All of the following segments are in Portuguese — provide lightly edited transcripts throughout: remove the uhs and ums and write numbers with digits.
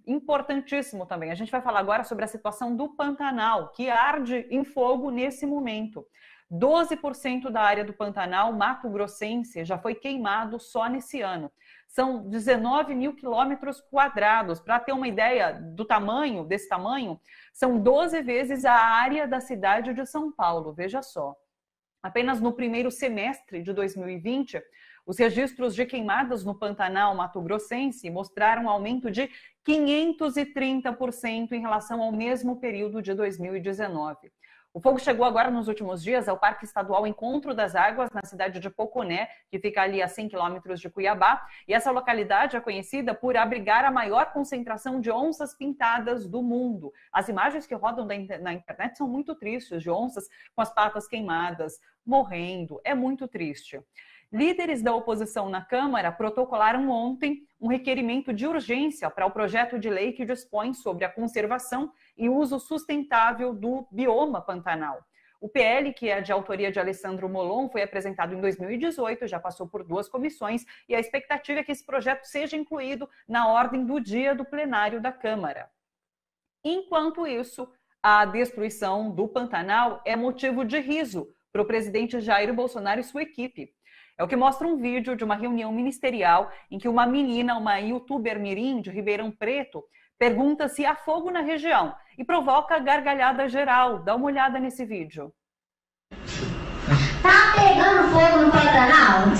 Importantíssimo também. A gente vai falar agora sobre a situação do Pantanal, que arde em fogo nesse momento. 12% da área do Pantanal mato-grossense já foi queimado só nesse ano. São 19 mil quilômetros quadrados. Para ter uma ideia do tamanho, desse tamanho, são 12 vezes a área da cidade de São Paulo. Veja só. Apenas no primeiro semestre de 2020, os registros de queimadas no Pantanal mato-grossense mostraram um aumento de 530% em relação ao mesmo período de 2019. O fogo chegou agora nos últimos dias ao Parque Estadual Encontro das Águas, na cidade de Poconé, que fica ali a 100 quilômetros de Cuiabá. E essa localidade é conhecida por abrigar a maior concentração de onças pintadas do mundo. As imagens que rodam na internet são muito tristes, de onças com as patas queimadas, morrendo. É muito triste. Líderes da oposição na Câmara protocolaram ontem um requerimento de urgência para o projeto de lei que dispõe sobre a conservação e uso sustentável do bioma Pantanal. O PL, que é de autoria de Alessandro Molon, foi apresentado em 2018, já passou por 2 comissões e a expectativa é que esse projeto seja incluído na ordem do dia do plenário da Câmara. Enquanto isso, a destruição do Pantanal é motivo de riso para o presidente Jair Bolsonaro e sua equipe. É o que mostra um vídeo de uma reunião ministerial em que uma menina, uma youtuber mirim de Ribeirão Preto, pergunta se há fogo na região e provoca gargalhada geral. Dá uma olhada nesse vídeo. Tá pegando fogo no Pantanal?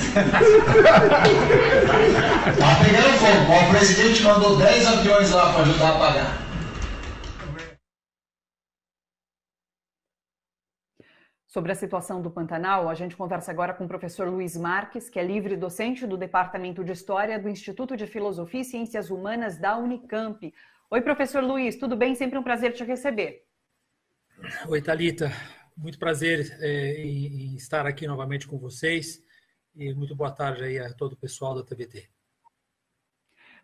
Tá pegando fogo. O presidente mandou 10 aviões lá para ajudar a apagar. Sobre a situação do Pantanal, a gente conversa agora com o professor Luiz Marques, que é livre docente do Departamento de História do Instituto de Filosofia e Ciências Humanas da Unicamp. Oi, professor Luiz, tudo bem? Sempre um prazer te receber. Oi, Thalita. Muito prazer em estar aqui novamente com vocês e muito boa tarde aí a todo o pessoal da TVT.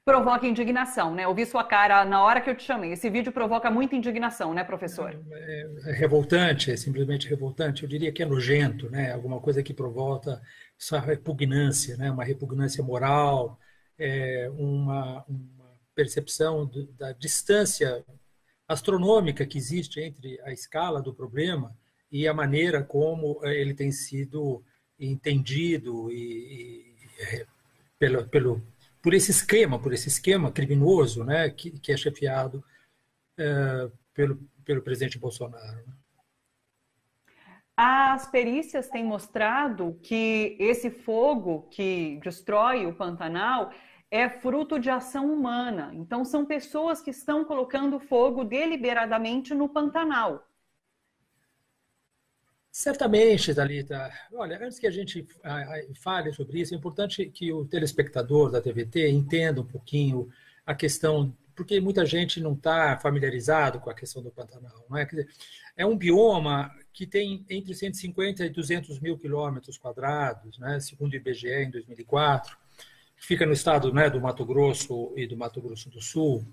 Provoca indignação, né? Eu vi sua cara na hora que eu te chamei. Esse vídeo provoca muita indignação, né, professor? É revoltante, é simplesmente revoltante. Eu diria que é nojento, né? Alguma coisa que provoca essa repugnância, né? Uma repugnância moral, uma percepção da distância astronômica que existe entre a escala do problema e a maneira como ele tem sido entendido por esse esquema criminoso, né, que é chefiado pelo presidente Bolsonaro. As perícias têm mostrado que esse fogo que destrói o Pantanal é fruto de ação humana. Então, são pessoas que estão colocando fogo deliberadamente no Pantanal. Certamente, Thalita. Olha, antes que a gente fale sobre isso, é importante que o telespectador da TVT entenda um pouquinho a questão, porque muita gente não está familiarizado com a questão do Pantanal. Não é? Quer dizer, é um bioma que tem entre 150 e 200 mil quilômetros quadrados, né, segundo o IBGE em 2004, que fica no estado, né, do Mato Grosso e do Mato Grosso do Sul.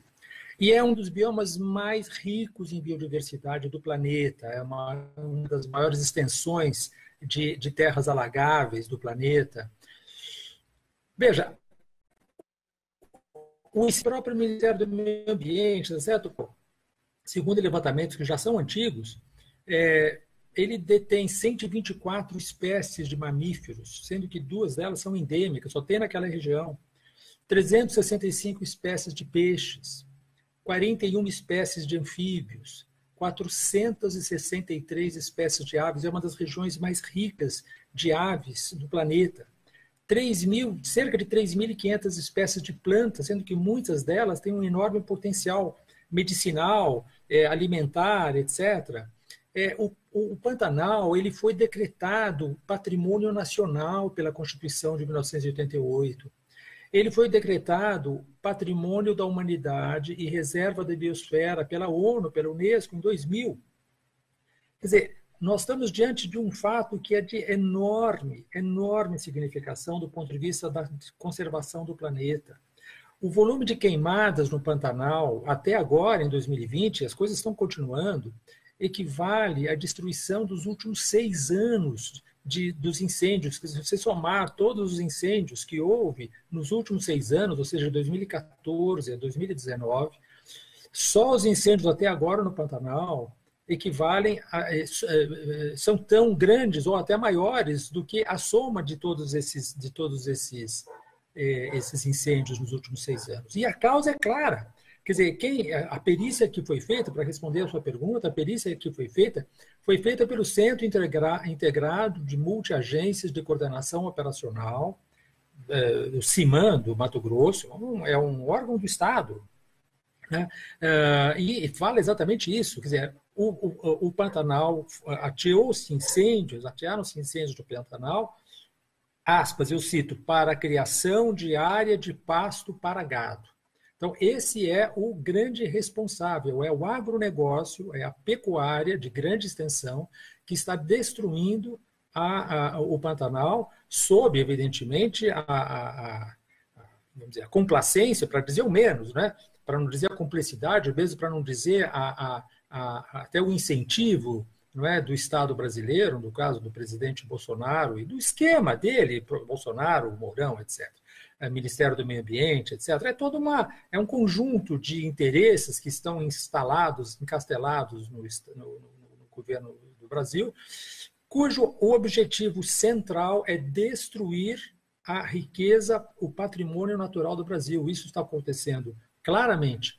E é um dos biomas mais ricos em biodiversidade do planeta, é uma das maiores extensões de terras alagáveis do planeta. Veja, o próprio Ministério do Meio Ambiente, tá certo? Segundo levantamentos que já são antigos, ele detém 124 espécies de mamíferos, sendo que 2 delas são endêmicas, só tem naquela região, 365 espécies de peixes, 41 espécies de anfíbios, 463 espécies de aves, é uma das regiões mais ricas de aves do planeta. Cerca de 3.500 espécies de plantas, sendo que muitas delas têm um enorme potencial medicinal, alimentar, etc. O Pantanal ele foi decretado patrimônio nacional pela Constituição de 1988. Ele foi decretado Patrimônio da Humanidade e Reserva da Biosfera pela ONU, pela Unesco, em 2000. Quer dizer, nós estamos diante de um fato que é de enorme significação do ponto de vista da conservação do planeta. O volume de queimadas no Pantanal, até agora, em 2020, as coisas estão continuando, equivale à destruição dos últimos 6 anos dos incêndios, que se você somar todos os incêndios que houve nos últimos 6 anos, ou seja, 2014 a 2019, só os incêndios até agora no Pantanal equivalem são tão grandes ou até maiores do que a soma de todos esses incêndios nos últimos 6 anos. E a causa é clara. Quer dizer, a perícia que foi feita, para responder a sua pergunta, a perícia que foi feita pelo Centro Integrado de Multiagências de Coordenação Operacional, o CIMAN, do Mato Grosso, é um órgão do Estado, né? E fala exatamente isso. Quer dizer, o Pantanal atearam-se incêndios do Pantanal, aspas, eu cito, para a criação de área de pasto para gado. Então, esse é o grande responsável, é o agronegócio, é a pecuária de grande extensão que está destruindo o Pantanal, sob, evidentemente, vamos dizer, a complacência, para dizer o menos, né? Para não dizer a cumplicidade, às vezes para não dizer até o incentivo, não é, do Estado brasileiro, no caso do presidente Bolsonaro, e do esquema dele, Bolsonaro, Mourão, etc., Ministério do Meio Ambiente, etc. É um conjunto de interesses que estão encastelados no governo do Brasil, cujo objetivo central é destruir a riqueza, o patrimônio natural do Brasil. Isso está acontecendo claramente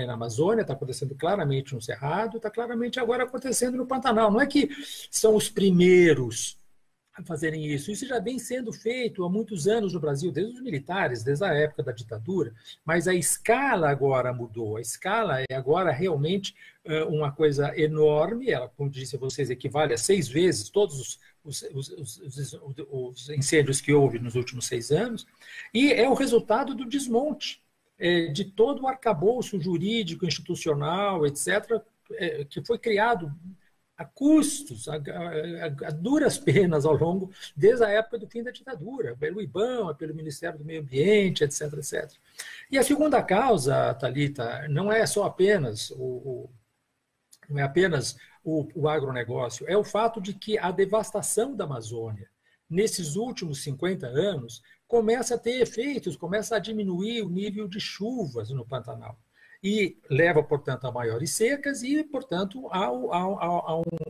na Amazônia, está acontecendo claramente no Cerrado, está claramente agora acontecendo no Pantanal. Não é que são os primeiros a fazerem isso. Isso já vem sendo feito há muitos anos no Brasil, desde os militares, desde a época da ditadura, mas a escala agora mudou. A escala é agora realmente uma coisa enorme, ela, como disse a vocês, equivale a 6 vezes todos os incêndios que houve nos últimos 6 anos, e é o resultado do desmonte de todo o arcabouço jurídico, institucional, etc., que foi criado a custos, a duras penas ao longo, desde a época do fim da ditadura, pelo IBAMA, pelo Ministério do Meio Ambiente, etc., etc. E a segunda causa, Thalita, não é só apenas o agronegócio, é o fato de que a devastação da Amazônia, nesses últimos 50 anos, começa a ter efeitos, começa a diminuir o nível de chuvas no Pantanal. E leva, portanto, a maiores secas e, portanto,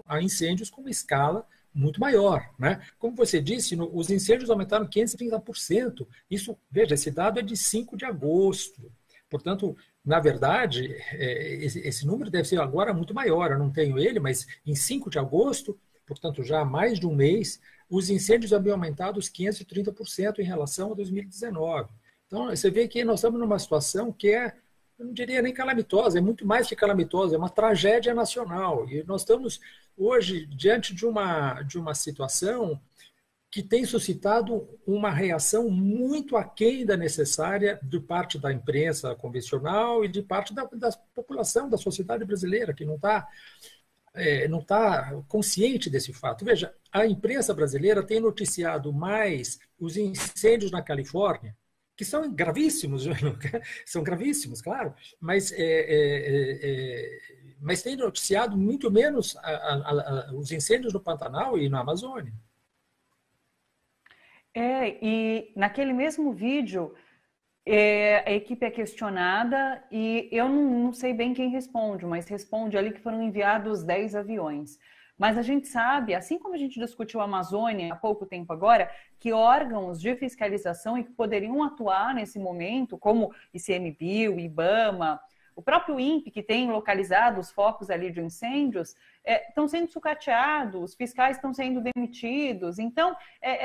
a incêndios com uma escala muito maior, né? Como você disse, os incêndios aumentaram 530%. Isso, veja, esse dado é de 5 de agosto. Portanto, na verdade, esse número deve ser agora muito maior. Eu não tenho ele, mas em 5 de agosto, portanto, já há mais de um mês, os incêndios haviam aumentado os 530% em relação a 2019. Então, você vê que nós estamos numa situação que eu não diria nem calamitosa, é muito mais que calamitosa, é uma tragédia nacional. E nós estamos hoje diante de uma situação que tem suscitado uma reação muito aquém da necessária de parte da imprensa convencional e de parte da população, da sociedade brasileira, que não está consciente desse fato. Veja, a imprensa brasileira tem noticiado mais os incêndios na Califórnia, que são gravíssimos, claro, mas tem noticiado muito menos os incêndios no Pantanal e na Amazônia. E naquele mesmo vídeo, a equipe é questionada e eu não sei bem quem responde, mas responde ali que foram enviados 10 aviões. Mas a gente sabe, assim como a gente discutiu a Amazônia há pouco tempo agora, que órgãos de fiscalização e que poderiam atuar nesse momento, como ICMBio, IBAMA, o próprio INPE, que tem localizado os focos ali de incêndios, estão sendo sucateados, os fiscais estão sendo demitidos. Então,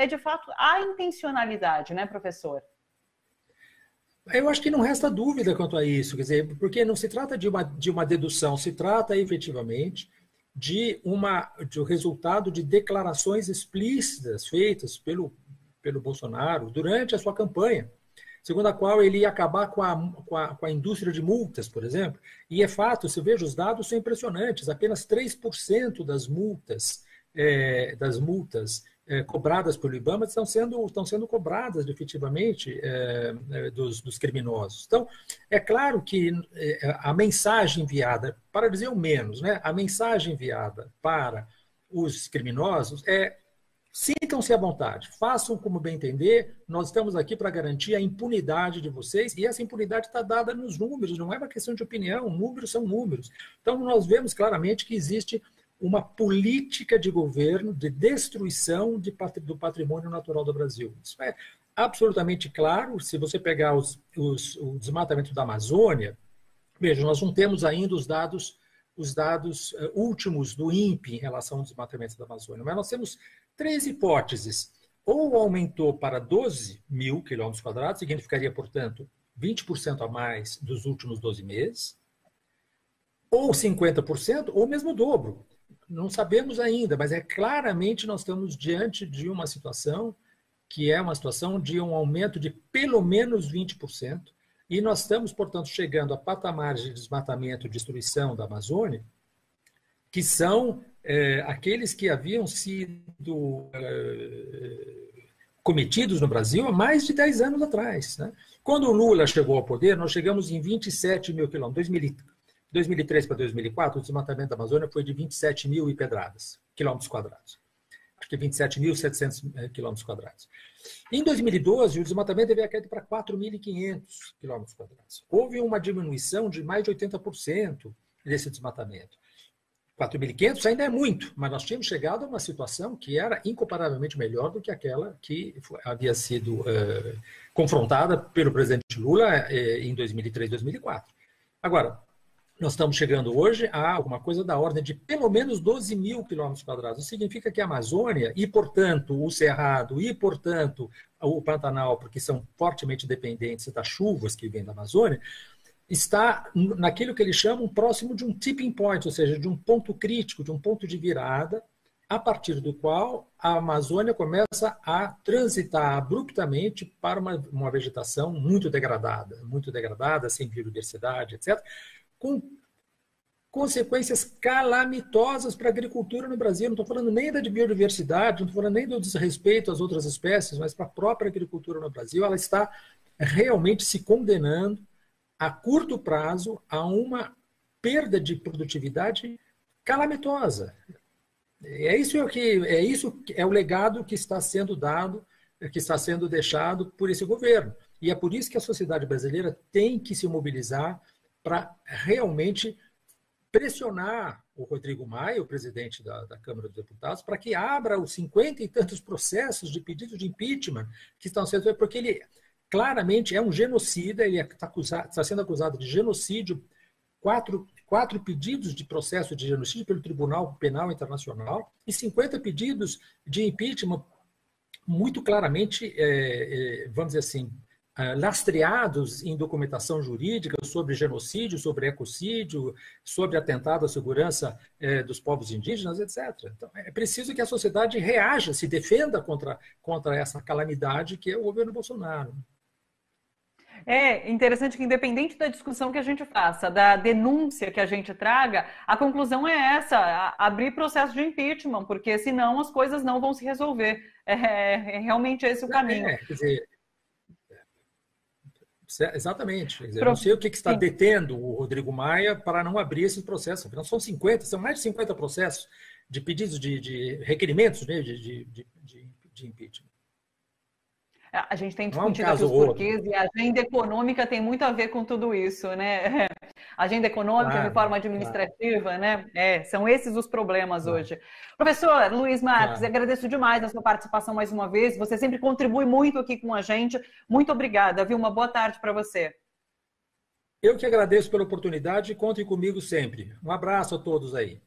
de fato, há intencionalidade, né, professor? Eu acho que não resta dúvida quanto a isso, quer dizer, porque não se trata de uma dedução, se trata efetivamente de resultado de declarações explícitas feitas pelo Bolsonaro durante a sua campanha, segundo a qual ele ia acabar com a indústria de multas, por exemplo. E é fato, você veja, os dados são impressionantes, apenas 3% das multas cobradas pelo IBAMA estão sendo cobradas efetivamente dos criminosos. Então, é claro que a mensagem enviada, para dizer o menos, né, a mensagem enviada para os criminosos é sintam-se à vontade, façam como bem entender, nós estamos aqui para garantir a impunidade de vocês, e essa impunidade está dada nos números, não é uma questão de opinião, números são números. Então, nós vemos claramente que existe uma política de governo de destruição do patrimônio natural do Brasil. Isso é absolutamente claro. Se você pegar o desmatamento da Amazônia, veja, nós não temos ainda os dados últimos do INPE em relação ao desmatamento da Amazônia, mas nós temos 3 hipóteses. Ou aumentou para 12 mil quilômetros quadrados, significaria, portanto, 20% a mais dos últimos 12 meses, ou 50%, ou mesmo o dobro. Não sabemos ainda, mas claramente nós estamos diante de uma situação que é uma situação de um aumento de pelo menos 20%, e nós estamos, portanto, chegando a patamares de desmatamento e destruição da Amazônia, que são aqueles que haviam sido cometidos no Brasil há mais de 10 anos atrás. Né? Quando o Lula chegou ao poder, nós chegamos em 27 mil quilômetros. 2003 para 2004, o desmatamento da Amazônia foi de 27 mil e pedradas, quilômetros quadrados. Acho que 27.700 quilômetros quadrados. Em 2012, o desmatamento teve a queda para 4.500 quilômetros quadrados. Houve uma diminuição de mais de 80% desse desmatamento. 4.500 ainda é muito, mas nós tínhamos chegado a uma situação que era incomparavelmente melhor do que aquela que havia sido confrontada pelo presidente Lula em 2003, 2004. Agora, nós estamos chegando hoje a alguma coisa da ordem de pelo menos 12 mil quilômetros quadrados. Isso significa que a Amazônia e, portanto, o Cerrado e, portanto, o Pantanal, porque são fortemente dependentes das chuvas que vêm da Amazônia, está naquilo que eles chamam próximo de um tipping point, ou seja, de um ponto crítico, de um ponto de virada, a partir do qual a Amazônia começa a transitar abruptamente para uma vegetação muito degradada, sem biodiversidade, etc., com consequências calamitosas para a agricultura no Brasil. Não estou falando nem da biodiversidade, não estou falando nem do desrespeito às outras espécies, mas para a própria agricultura no Brasil, ela está realmente se condenando a curto prazo a uma perda de produtividade calamitosa. Isso é o legado que está sendo dado, que está sendo deixado por esse governo. E é por isso que a sociedade brasileira tem que se mobilizar para realmente pressionar o Rodrigo Maia, o presidente da Câmara dos Deputados, para que abra os 50 e tantos processos de pedido de impeachment que estão sendo feitos, porque ele claramente é um genocida, ele está sendo acusado de genocídio, 4 pedidos de processo de genocídio pelo Tribunal Penal Internacional e 50 pedidos de impeachment muito claramente, vamos dizer assim, lastreados em documentação jurídica sobre genocídio, sobre ecocídio, sobre atentado à segurança dos povos indígenas, etc. Então, é preciso que a sociedade reaja, se defenda contra essa calamidade que é o governo Bolsonaro. É interessante que, independente da discussão que a gente faça, da denúncia que a gente traga, a conclusão é essa, abrir processo de impeachment, porque senão as coisas não vão se resolver. Realmente esse o caminho. Quer dizer, exatamente. Quer dizer, não sei o que está detendo o Rodrigo Maia para não abrir esses processos. Afinal, são mais de 50 processos de pedidos de requerimentos, né, de impeachment. A gente tem discutido aqui os porquês e a agenda econômica tem muito a ver com tudo isso, né? Agenda econômica, reforma administrativa, né? São esses os problemas hoje. Professor Luiz Marques, agradeço demais a sua participação mais uma vez. Você sempre contribui muito aqui com a gente. Muito obrigada, viu? Uma boa tarde para você. Eu que agradeço pela oportunidade e contem comigo sempre. Um abraço a todos aí.